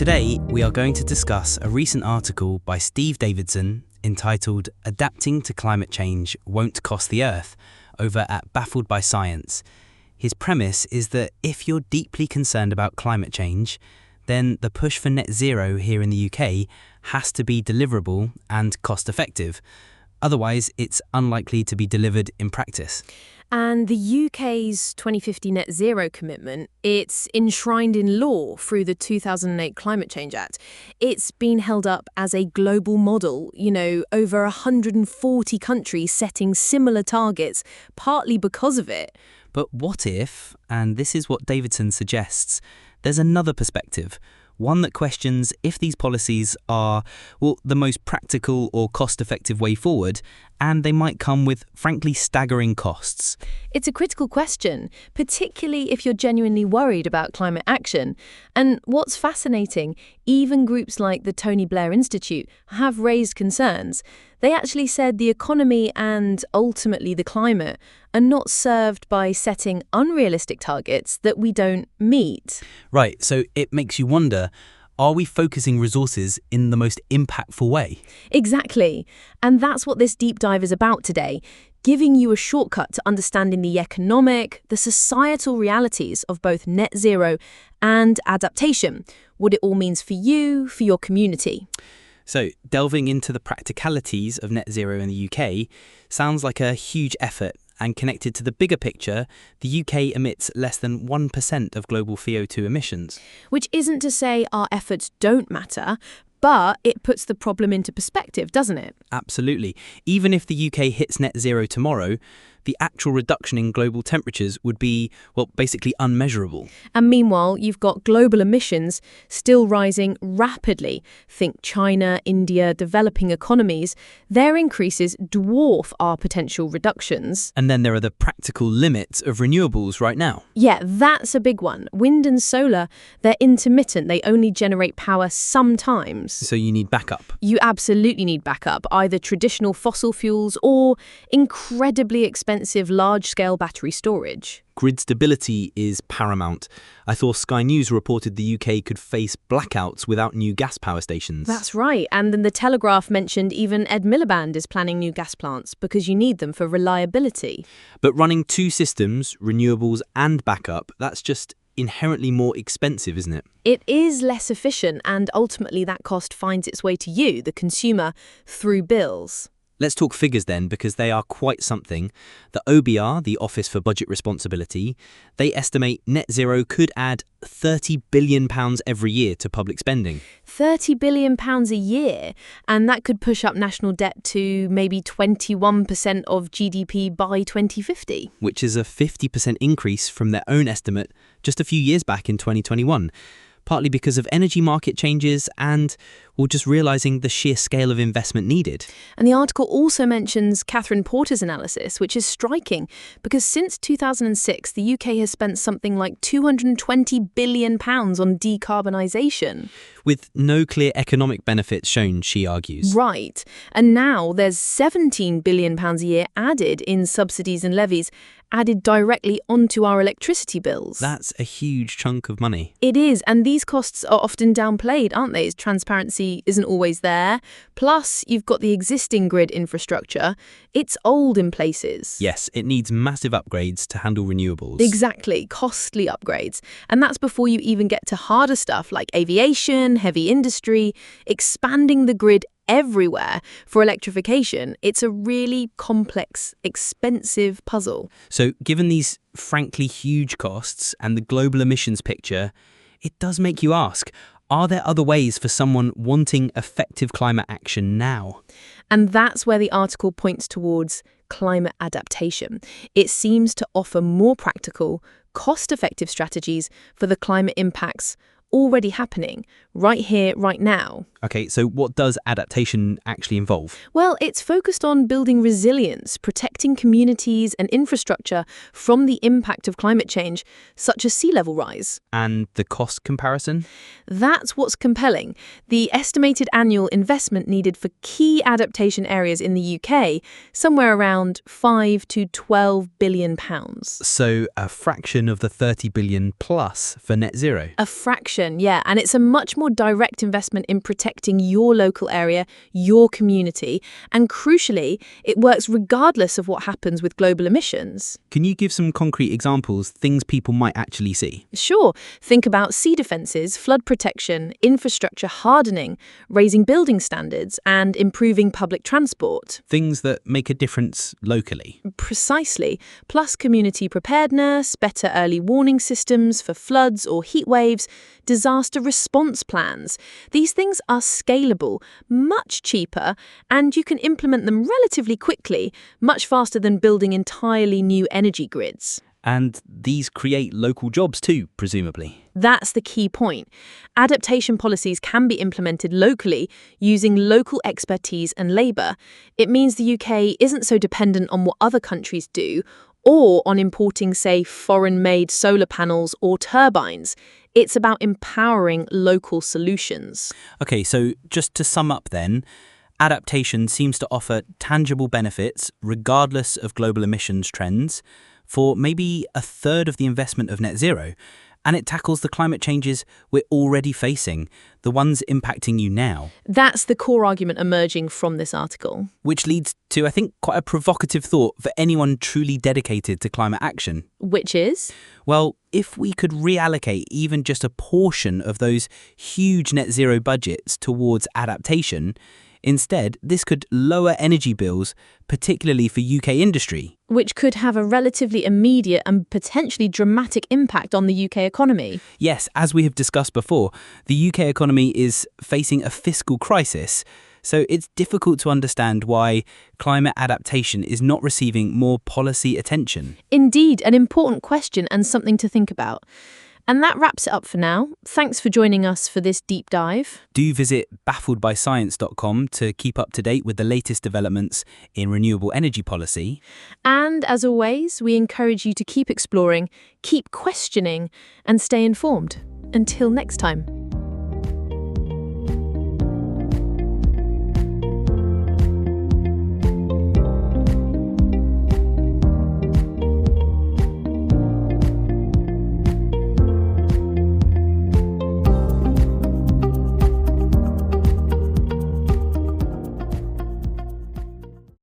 Today, we are going to discuss a recent article by Steve Davidson entitled "Adapting to Climate Change Won't Cost the Earth" over at Baffled by Science. His premise is that if you're deeply concerned about climate change, then the push for net zero here in the UK has to be deliverable and cost-effective. Otherwise, it's unlikely to be delivered in practice. And the UK's 2050 net zero commitment, it's enshrined in law through the 2008 Climate Change Act. It's been held up as a global model, over 140 countries setting similar targets, partly because of it. But what if, and this is what Davidson suggests, there's another perspective, one that questions if these policies are, the most practical or cost-effective way forward, and they might come with, frankly, staggering costs. It's a critical question, particularly if you're genuinely worried about climate action. And what's fascinating, even groups like the Tony Blair Institute have raised concerns. They actually said the economy and ultimately the climate are not served by setting unrealistic targets that we don't meet. Right, so it makes you wonder, are we focusing resources in the most impactful way? Exactly. And that's what this deep dive is about today, giving you a shortcut to understanding the economic, the societal realities of both net zero and adaptation, what it all means for you, for your community. So, delving into the practicalities of net zero in the UK sounds like a huge effort, and connected to the bigger picture, the UK emits less than 1% of global CO2 emissions. Which isn't to say our efforts don't matter, but it puts the problem into perspective, doesn't it? Absolutely. Even if the UK hits net zero tomorrow, the actual reduction in global temperatures would be, basically unmeasurable. And meanwhile, you've got global emissions still rising rapidly. Think China, India, developing economies. Their increases dwarf our potential reductions. And then there are the practical limits of renewables right now. Yeah, that's a big one. Wind and solar, they're intermittent. They only generate power sometimes. So you need backup. You absolutely need backup, either traditional fossil fuels or incredibly expensive large-scale battery storage. Grid stability is paramount. I saw Sky News reported the UK could face blackouts without new gas power stations. That's right. And then the Telegraph mentioned even Ed Miliband is planning new gas plants because you need them for reliability. But running two systems, renewables and backup, that's just inherently more expensive, isn't it? It is less efficient, and ultimately that cost finds its way to you, the consumer, through bills. Let's talk figures then, because they are quite something. The OBR, the Office for Budget Responsibility, they estimate net zero could add £30 billion every year to public spending. £30 billion a year, and that could push up national debt to maybe 21% of GDP by 2050. Which is a 50% increase from their own estimate just a few years back in 2021. Partly because of energy market changes and, just realising the sheer scale of investment needed. And the article also mentions Catherine Porter's analysis, which is striking, because since 2006, the UK has spent something like £220 billion on decarbonisation. With no clear economic benefits shown, she argues. Right. And now there's £17 billion a year added in subsidies and levies, added directly onto our electricity bills. That's a huge chunk of money. It is, and these costs are often downplayed, aren't they? Transparency isn't always there. Plus, you've got the existing grid infrastructure. It's old in places. Yes, it needs massive upgrades to handle renewables. Exactly, costly upgrades. And that's before you even get to harder stuff like aviation, heavy industry, expanding the grid everywhere for electrification. It's a really complex, expensive puzzle. So given these frankly huge costs and the global emissions picture, it does make you ask, are there other ways for someone wanting effective climate action now? And that's where the article points towards climate adaptation. It seems to offer more practical, cost-effective strategies for the climate impacts already happening right here, right now. Okay, so what does adaptation actually involve? Well, it's focused on building resilience, protecting communities and infrastructure from the impact of climate change, such as sea level rise. And the cost comparison? That's what's compelling. The estimated annual investment needed for key adaptation areas in the UK, somewhere around £5 to £12 billion. So a fraction of the 30 billion plus for net zero. A fraction, yeah, and it's a much more direct investment in protecting your local area, your community, and crucially, it works regardless of what happens with global emissions. Can you give some concrete examples, things people might actually see? Sure, think about sea defences, flood protection, infrastructure hardening, raising building standards, and improving public transport. Things that make a difference locally. Precisely, plus community preparedness, better early warning systems for floods or heat waves, disaster response plans. These things are scalable, much cheaper, and you can implement them relatively quickly, much faster than building entirely new energy grids. And these create local jobs too, presumably. That's the key point. Adaptation policies can be implemented locally using local expertise and labour. It means the UK isn't so dependent on what other countries do or on importing, say, foreign-made solar panels or turbines. It's about empowering local solutions. Okay, so just to sum up then, adaptation seems to offer tangible benefits regardless of global emissions trends for maybe a third of the investment of net zero, and it tackles the climate changes we're already facing, the ones impacting you now. That's the core argument emerging from this article. Which leads to, I think, quite a provocative thought for anyone truly dedicated to climate action. Which is? Well, if we could reallocate even just a portion of those huge net zero budgets towards adaptation, instead, this could lower energy bills, particularly for UK industry. Which could have a relatively immediate and potentially dramatic impact on the UK economy. Yes, as we have discussed before, the UK economy is facing a fiscal crisis, so it's difficult to understand why climate adaptation is not receiving more policy attention. Indeed, an important question and something to think about. And that wraps it up for now. Thanks for joining us for this deep dive. Do visit baffledbyscience.com to keep up to date with the latest developments in renewable energy policy. And as always, we encourage you to keep exploring, keep questioning, and stay informed. Until next time.